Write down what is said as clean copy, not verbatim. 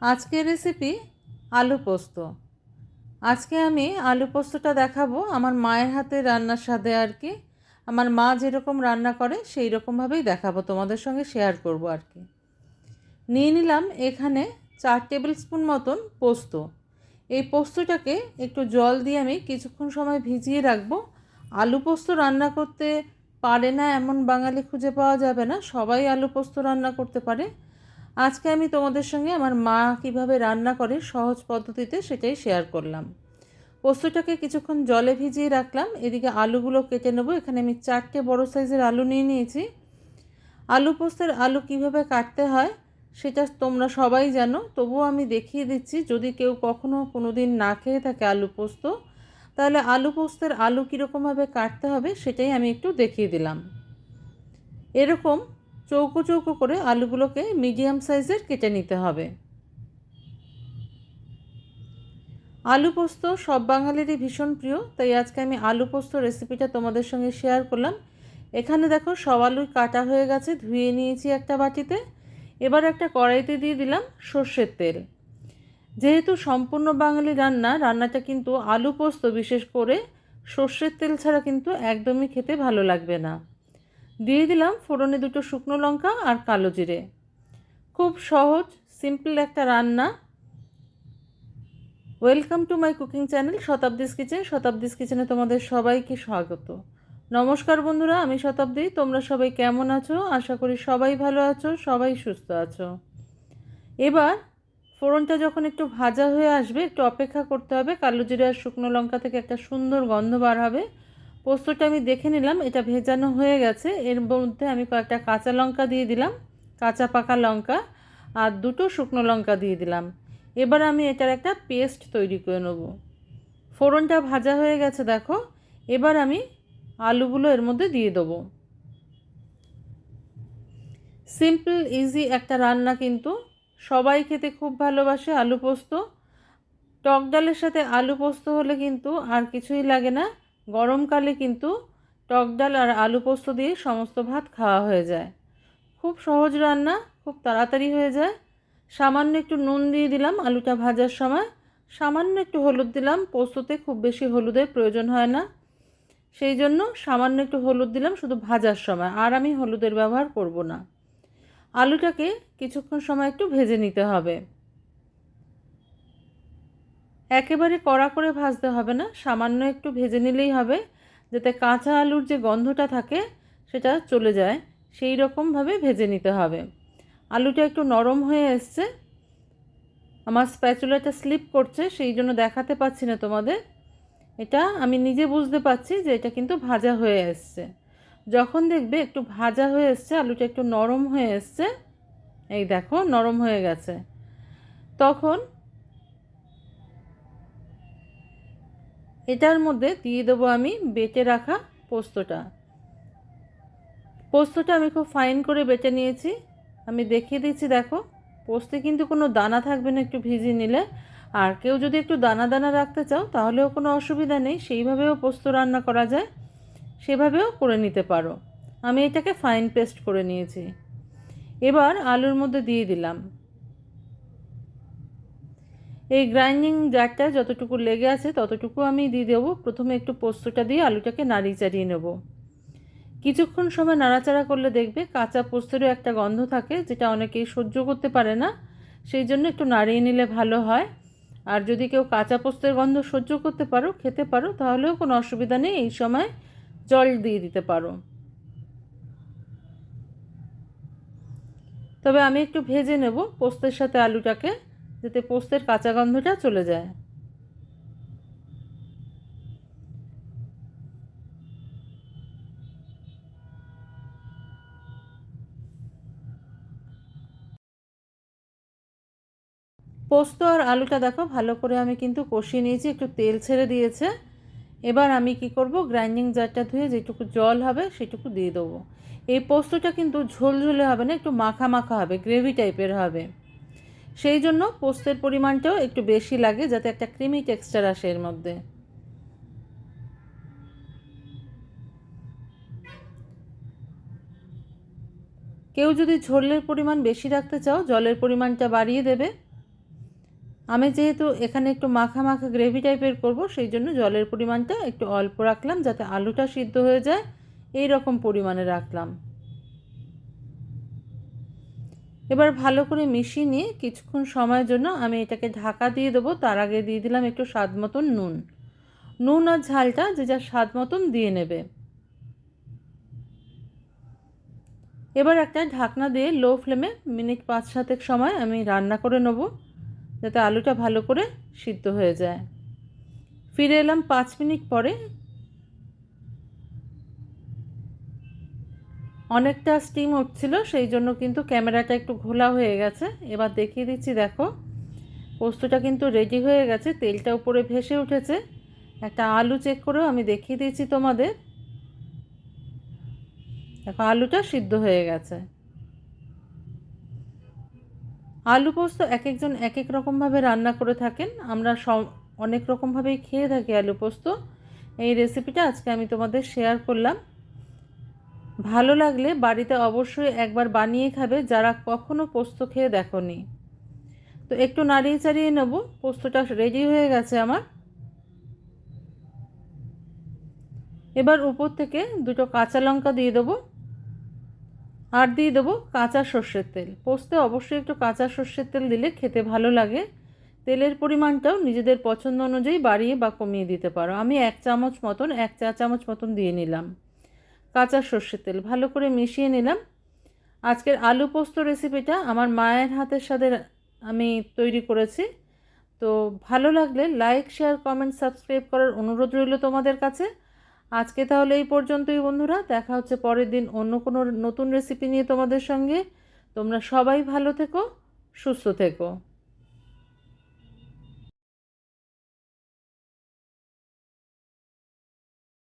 আজকের রেসিপি আলু পোস্ত। আজকে আমি আলু পোস্তটা দেখাবো আমার মায়ের হাতে রান্নার স্বাদে আর কি। আমার মা যেরকম রান্না করে সেই রকমভাবেই দেখাবো, তোমাদের সঙ্গে শেয়ার করব আর কি। নিয়ে নিলাম এখানে 4 টেবিল স্পুন মতন পোস্ত। এই পোস্তটাকে একটু জল দিয়ে আমি কিছুক্ষণ সময় ভিজিয়ে রাখবো। আলু পোস্ত রান্না করতে পারে না এমন বাঙালি খুঁজে পাওয়া যাবে না, সবাই আলু পোস্ত রান্না করতে পারে। আজকে আমি তোমাদের সঙ্গে আমার মা কিভাবে রান্না করে সহজ পদ্ধতিতে সেটাই শেয়ার করলাম। পোস্তটাকে কিছুক্ষণ জলে ভিজিয়ে রাখলাম, এদিকে আলুগুলো কেটে নেবো। এখানে আমি 4টে বড় সাইজের আলু নিয়ে নিয়েছি। আলু পোস্তের আলু কিভাবে কাটতে হয় সেটা তোমরা সবাই জানো, তবুও আমি দেখিয়ে দিচ্ছি। যদি কেউ কখনো কোনো দিন না খেয়ে থাকে আলু পোস্ত, তাহলে আলু পোস্তের আলু কীরকমভাবে কাটতে হবে সেটাই আমি একটু দেখিয়ে দিলাম। এরকম চৌকো চৌকো করে আলুগুলোকে মিডিয়াম সাইজের কেটে নিতে হবে। আলু পোস্ত সব বাঙালিরই ভীষণ প্রিয়, তাই আজকে আমি আলু পোস্ত রেসিপিটা তোমাদের সঙ্গে শেয়ার করলাম। এখানে দেখো সব আলুই কাটা হয়ে গেছে, ধুয়ে নিয়েছি একটা বাটিতে। এবার একটা কড়াইতে দিয়ে দিলাম সর্ষের তেল। যেহেতু সম্পূর্ণ বাঙালি রান্নাটা কিন্তু আলু পোস্ত বিশেষ করে সর্ষের তেল ছাড়া কিন্তু একদমই খেতে ভালো লাগবে না। দিয়ে দিলাম ফোড়নে 2টো শুকনো লঙ্কা আর কালো জিরে। খুব সহজ সিম্পল একটা রান্না। Welcome to my cooking channel Shatabdi's kitchen. Shatabdi's কিচেনে তোমাদের সবাইকে স্বাগত। নমস্কার বন্ধুরা, আমি শতাব্দী। তোমরা সবাই কেমন আছো? আশা করি সবাই ভালো আছো, সবাই সুস্থ আছো। এবার ফোড়নটা যখন একটু ভাজা হয়ে আসবে, একটু অপেক্ষা করতে হবে। কালো জিরে আর শুকনো লঙ্কা থেকে একটা সুন্দর গন্ধ বার হবে। পোস্তটা আমি দেখে নিলাম এটা ভেজানো হয়ে গেছে। এর মধ্যে আমি কয়েকটা কাঁচা লঙ্কা দিয়ে দিলাম, কাঁচা পাকা লঙ্কা, আর 2টো শুকনো লঙ্কা দিয়ে দিলাম। এবার আমি এটার একটা পেস্ট তৈরি করে নেব। ফোড়নটা ভাজা হয়ে গেছে দেখো। এবার আমি আলুগুলো এর মধ্যে দিয়ে দেবো। সিম্পল ইজি একটা রান্না, কিন্তু সবাই খেতে খুব ভালোবাসে আলু পোস্ত। টক ডালের সাথে আলু পোস্ত হলে কিন্তু আর কিছুই লাগে না। গরমকালে কিন্তু টক ডাল আর আলু পোস্ত দিয়ে সমস্ত ভাত খাওয়া হয়ে যায়। খুব সহজ রান্না, খুব তাড়াতাড়ি হয়ে যায়। সামান্য একটু নুন দিয়ে দিলাম আলুটা ভাজার সময়, সামান্য একটু হলুদ দিলাম। পোস্ততে খুব বেশি হলুদের প্রয়োজন হয় না, সেই জন্য সামান্য একটু হলুদ দিলাম শুধু ভাজার সময়, আর আমি হলুদের ব্যবহার করব না। আলুটাকে কিছুক্ষণ সময় একটু ভেজে নিতে হবে। একেবারে কড়া করে ভাজতে হবে না, সামান্য একটু ভেজে নিলেই হবে, যাতে কাঁচা আলুর যে গন্ধটা থাকে সেটা চলে যায়। সেই রকমভাবে ভেজে নিতে হবে। আলুটা একটু নরম হয়ে এসছে। আমার স্প্যাচুলাটা স্লিপ করছে, সেই জন্য দেখাতে পাচ্ছি না তোমাদের। এটা আমি নিজে বুঝতে পারছি যে এটা কিন্তু ভাজা হয়ে এসছে। যখন দেখবে একটু ভাজা হয়ে এসছে, আলুটা একটু নরম হয়ে এসছে, এই দেখো নরম হয়ে গেছে, তখন এটার মধ্যে দিয়ে দেবো আমি বেটে রাখা পোস্তটা। পোস্তটা আমি খুব ফাইন করে বেটে নিয়েছি, আমি দেখিয়ে দিচ্ছি দেখো। পোস্তে কিন্তু কোনো দানা থাকবে না একটু ভিজিয়ে নিলে। আর কেউ যদি একটু দানা দানা রাখতে চাও তাহলেও কোনো অসুবিধা নেই, সেইভাবেও পোস্ত রান্না করা যায়, সেভাবেও করে নিতে পারো। আমি এটাকে ফাইন পেস্ট করে নিয়েছি। এবার আলুর মধ্যে দিয়ে দিলাম। এই গ্রাইন্ডিং জারটা যতটুকু লেগে আছে ততটুকু আমি দিয়ে দেবো। প্রথমে একটু পোস্তটা দিয়ে আলুটাকে নাড়িয়ে চাড়িয়ে নেব। কিছুক্ষণ সময় নাড়াচাড়া করলে দেখবে কাঁচা পোস্তেরও একটা গন্ধ থাকে, যেটা অনেকেই সহ্য করতে পারে না, সেই জন্য একটু নাড়িয়ে নিলে ভালো হয়। আর যদি কেউ কাঁচা পোস্তের গন্ধ সহ্য করতে পারো, খেতে পারো, তাহলেও কোনো অসুবিধা নেই, এই সময় জল দিয়ে দিতে পারো। তবে আমি একটু ভেজে নেব পোস্তের সাথে আলুটাকে, যাতে পোস্তের কাঁচা গন্ধটা চলে যায়। পোস্ত আর আলুটা দেখো ভালো করে আমি কিন্তু কষিয়ে নিয়েছি, একটু তেল ছেড়ে দিয়েছে। এবার আমি কি করব, গ্রাইন্ডিং জারটা ধুয়ে যেটুকু জল হবে সেটুকু দিয়ে দেবো। এই পোস্তটা কিন্তু ঝোলঝোলে হবে না, একটু মাখা মাখা হবে, গ্রেভি টাইপের হবে। সেই জন্য পোস্তের পরিমাণটাও একটু বেশি লাগে, যাতে একটা ক্রিমি টেক্সচার আসে এর মধ্যে। কেউ যদি ঝোলের পরিমাণ বেশি রাখতে চাও জলের পরিমাণটা বাড়িয়ে দেবে। আমি যেহেতু এখানে একটু মাখা মাখা গ্রেভি টাইপের করব, সেই জন্য জলের পরিমাণটা একটু অল্প রাখলাম, যাতে আলুটা সিদ্ধ হয়ে যায় এই রকম পরিমাণে রাখলাম। এবার ভালো করে মিশিয়ে নিয়ে কিছুক্ষণ সময়ের জন্য আমি এটাকে ঢাকা দিয়ে দেবো। তার আগে দিয়ে দিলাম একটু স্বাদ মতন নুন। নুন আর ঝালটা যে যার স্বাদ মতন দিয়ে নেবে। এবার একটা ঢাকনা দিয়ে লো ফ্লেমে মিনিট 5-7 সময় আমি রান্না করে নেব, যাতে আলুটা ভালো করে সিদ্ধ হয়ে যায়। ফিরে এলাম 5 মিনিট পরে। অনেকটা স্টিম উঠছিল, সেই জন্য কিন্তু ক্যামেরাটা একটু ঘোলা হয়ে গেছে। এবার দেখিয়ে দিচ্ছি, দেখো পোস্তটা কিন্তু রেডি হয়ে গেছে, তেলটা উপরে ভেসে উঠেছে। একটা আলু চেক করেও আমি দেখিয়ে দিচ্ছি তোমাদের। দেখো আলুটা সিদ্ধ হয়ে গেছে। আলু পোস্ত এক একজন এক এক রকমভাবে রান্না করে থাকেন, আমরা অনেক রকমভাবেই খেয়ে থাকি আলু পোস্ত। এই রেসিপিটা আজকে আমি তোমাদের শেয়ার করলাম। ভালো লাগলে বাড়িতে অবশ্যই একবার বানিয়ে খাবে, যারা কখনো পোস্ত খেয়ে দেখোনি। তো একটু নাড়িয়ে চাড়িয়ে নেব। পোস্তটা রেডি হয়ে গেছে আমার। এবার উপর থেকে 2টো কাঁচা লঙ্কা দিয়ে দেবো, আর দিয়ে দেবো কাঁচা সর্ষের তেল। পোস্তে অবশ্যই একটু কাঁচা সর্ষের তেল দিলে খেতে ভালো লাগে। তেলের পরিমাণটাও নিজেদের পছন্দ অনুযায়ী বাড়িয়ে বা কমিয়ে দিতে পারো। আমি 1 চা চামচ মতন দিয়ে নিলাম কাঁচা সর্ষের তেল। ভালো করে মিশিয়ে নিলাম। আজকের আলু পোস্ত রেসিপিটা আমার মায়ের হাতের স্বাদে আমি তৈরি করেছি। তো ভালো লাগলে লাইক, শেয়ার, কমেন্ট, সাবস্ক্রাইব করার অনুরোধ রইল তোমাদের কাছে। আজকে তাহলে এই পর্যন্তই বন্ধুরা, দেখা হচ্ছে পরের দিন অন্য কোনো নতুন রেসিপি নিয়ে তোমাদের সঙ্গে। তোমরা সবাই ভালো থেকো, সুস্থ থেকো।